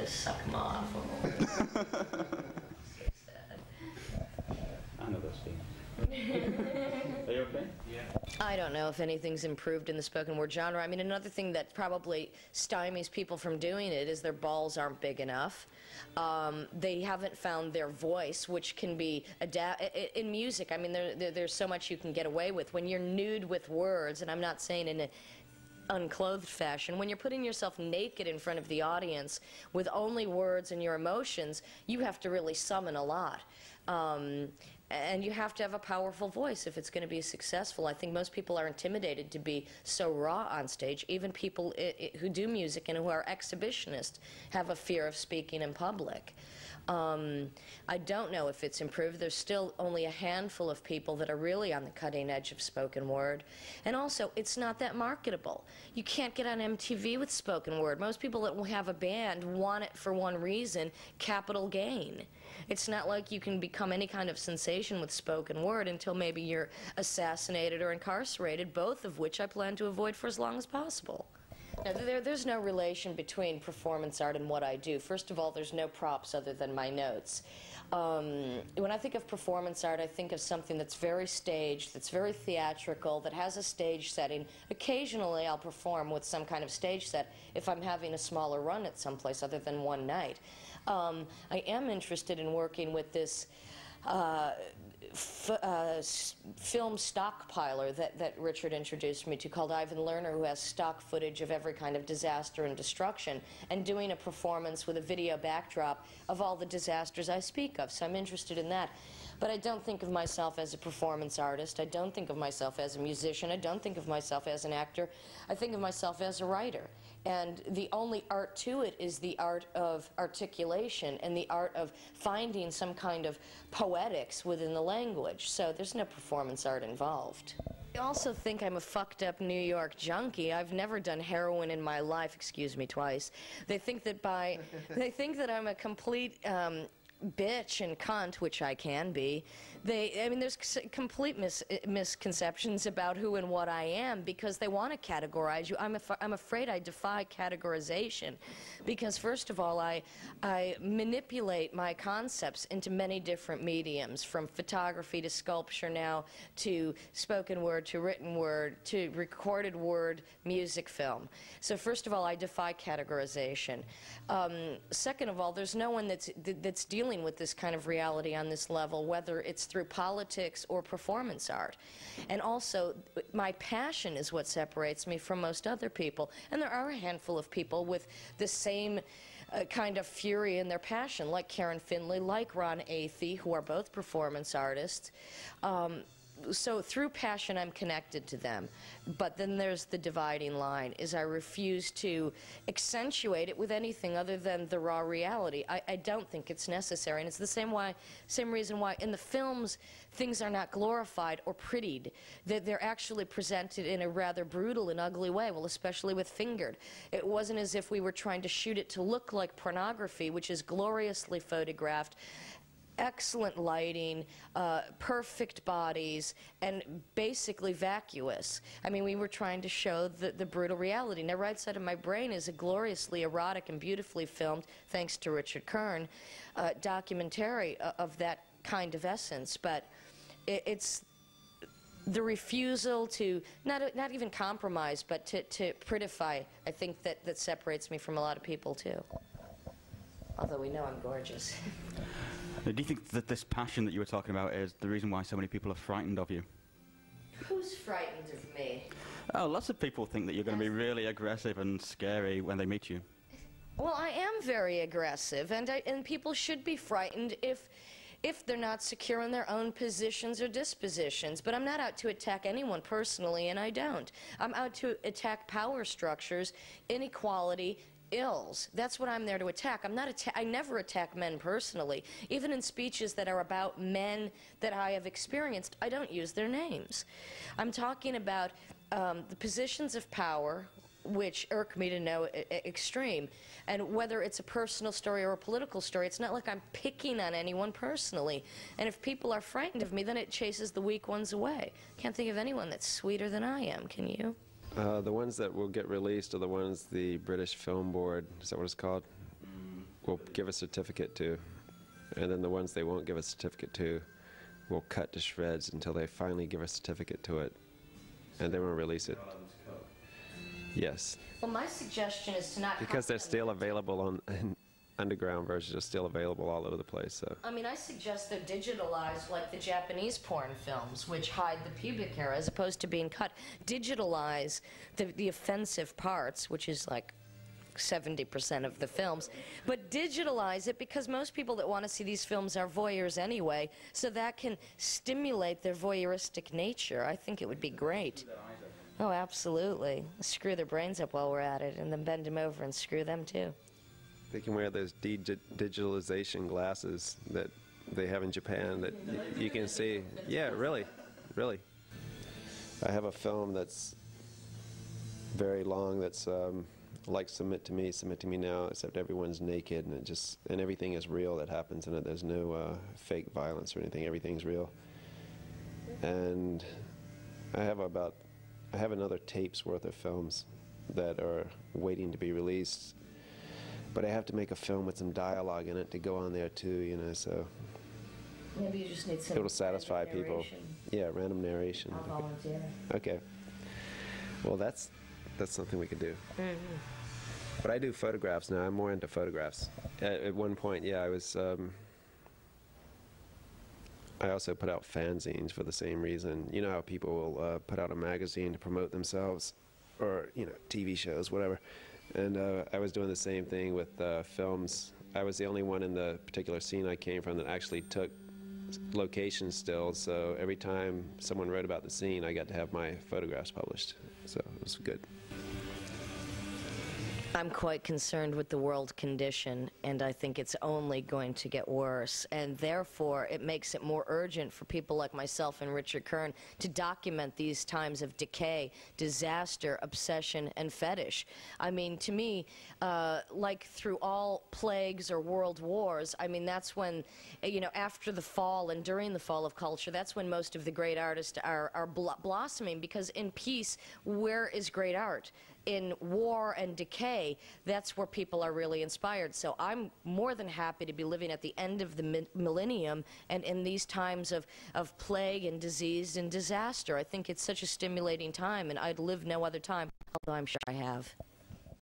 to suck them off. So sad. I know those feelings. Are you okay? Yeah. I don't know if anything's improved in the spoken word genre. I mean, another thing that probably stymies people from doing it is their balls aren't big enough. They haven't found their voice, which can be in music. I mean, there's so much you can get away with when you're nude with words, and I'm not saying in an unclothed fashion. When you're putting yourself naked in front of the audience with only words and your emotions, you have to really summon a lot. And you have to have a powerful voice if it's going to be successful. I think most people are intimidated to be so raw on stage. Even people who do music and who are exhibitionists have a fear of speaking in public. I don't know if it's improved. There's still only a handful of people that are really on the cutting edge of spoken word. And also, it's not that marketable. You can't get on MTV with spoken word. Most people that will have a band want it for one reason: capital gain. It's not like you can become any kind of sensation with spoken word until maybe you're assassinated or incarcerated, both of which I plan to avoid for as long as possible. Now, there's no relation between performance art and what I do. First of all, there's no props other than my notes. When I think of performance art, I think of something that's very staged, that's very theatrical, that has a stage setting. Occasionally, I'll perform with some kind of stage set if I'm having a smaller run at some place other than one night. I am interested in working with this film stockpiler that Richard introduced me to, called Ivan Lerner, who has stock footage of every kind of disaster and destruction, and doing a performance with a video backdrop of all the disasters I speak of. So I'm interested in that. But I don't think of myself as a performance artist. I don't think of myself as a musician. I don't think of myself as an actor. I think of myself as a writer. And the only art to it is the art of articulation and the art of finding some kind of poetics within the language. So there's no performance art involved. I also think I'm a fucked up New York junkie. I've never done heroin in my life. Excuse me twice. They think that I'm a complete bitch and cunt, which I can be. I mean, there's complete misconceptions about who and what I am because they want to categorize you. I'm afraid I defy categorization because, first of all, I manipulate my concepts into many different mediums, from photography to sculpture now to spoken word to written word to recorded word, music, film. So first of all, I defy categorization. Second of all, there's no one that's dealing with this kind of reality on this level, whether it's through politics or performance art. And also, my passion is what separates me from most other people. And there are a handful of people with the same kind of fury in their passion, like Kern, like Ron Athey, who are both performance artists. So through passion, I'm connected to them. But then there's the dividing line, is I refuse to accentuate it with anything other than the raw reality. I don't think it's necessary. And it's the same reason why in the films, things are not glorified or prettied. They're actually presented in a rather brutal and ugly way, well, especially with Fingered. It wasn't as if we were trying to shoot it to look like pornography, which is gloriously photographed, excellent lighting, perfect bodies, and basically vacuous. I mean, we were trying to show the brutal reality. Now, Right Side of My Brain is a gloriously erotic and beautifully filmed, thanks to Richard Kern, documentary of that kind of essence. But it's the refusal to, not even compromise, but to prettify, I think that separates me from a lot of people, too. Although we know I'm gorgeous. Do you think that this passion that you were talking about is the reason why so many people are frightened of you? Who's frightened of me? Oh, lots of people think that you're going to be really aggressive and scary when they meet you. Well, I am very aggressive, and people should be frightened if they're not secure in their own positions or dispositions. But I'm not out to attack anyone personally, and I don't. I'm out to attack power structures, inequality, ills. That's what I'm there to attack. I never attack men personally. Even in speeches that are about men that I have experienced, I don't use their names. I'm talking about the positions of power, which irk me to no extreme. And whether it's a personal story or a political story, it's not like I'm picking on anyone personally. And if people are frightened of me, then it chases the weak ones away. Can't think of anyone that's sweeter than I am, can you? The ones that will get released are the ones the British Film Board, is that what it's called? we'll give a certificate to, and then the ones they won't give a certificate to, we'll cut to shreds until they finally give a certificate to it, and then we'll release it. Yes. Well, my suggestion is to not... Because they're still available on... underground versions are still available all over the place. So I mean, I suggest they're digitalized like the Japanese porn films, which hide the pubic hair as opposed to being cut. Digitalize the offensive parts, which is like 70% of the films, but digitalize it because most people that want to see these films are voyeurs anyway, so that can stimulate their voyeuristic nature. I think it would be great. Oh, absolutely. Screw their brains up while we're at it, and then bend them over and screw them too. they can wear those digitalization glasses that they have in Japan that you can see. Yeah, really, really. I have a film that's very long that's like Submit to Me Now, except everyone's naked and everything is real that happens in it. There's no fake violence or anything. Everything's real. And I have another tape's worth of films that are waiting to be released. But I have to make a film with some dialogue in it to go on there too, you know, so. Maybe you just need some. It'll satisfy people. Yeah, random narration. I'll volunteer. Okay. Well, that's something we could do. Mm-hmm. But I do photographs now. I'm more into photographs. At one point, yeah, I was. I also put out fanzines for the same reason. You know how people will put out a magazine to promote themselves, or TV shows, whatever. And I was doing the same thing with films. I was the only one in the particular scene I came from that actually took location stills. So every time someone wrote about the scene, I got to have my photographs published. So it was good. I'm quite concerned with the world condition, and I think it's only going to get worse. And therefore, it makes it more urgent for people like myself and Richard Kern to document these times of decay, disaster, obsession, and fetish. I mean, to me, like through all plagues or world wars, I mean, that's when, after the fall and during the fall of culture, that's when most of the great artists are blossoming, because in peace, where is great art? In war and decay, that's where people are really inspired. So I'm more than happy to be living at the end of the millennium and in these times of plague and disease and disaster. I think it's such a stimulating time, and I'd live no other time, although I'm sure I have.